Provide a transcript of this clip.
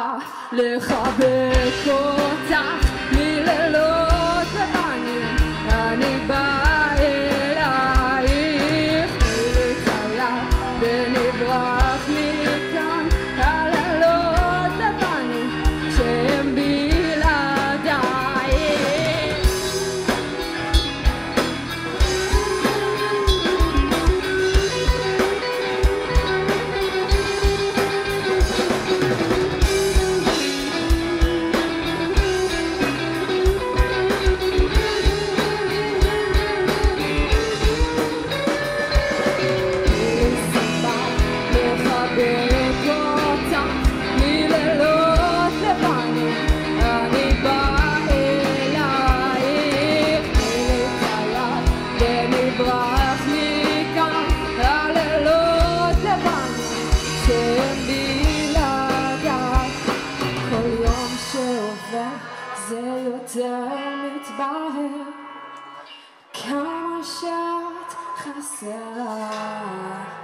בא לחבק אותך מלילות לבנים, אני בא אלייך מלכלה ונברח מכאן הלילות לבנים שהם בלעדייך. ברח מכאן הלילות לבנים שהם בלעדיי. כל יום שעובר זה יותר מתבהר כמה שאת חסרה.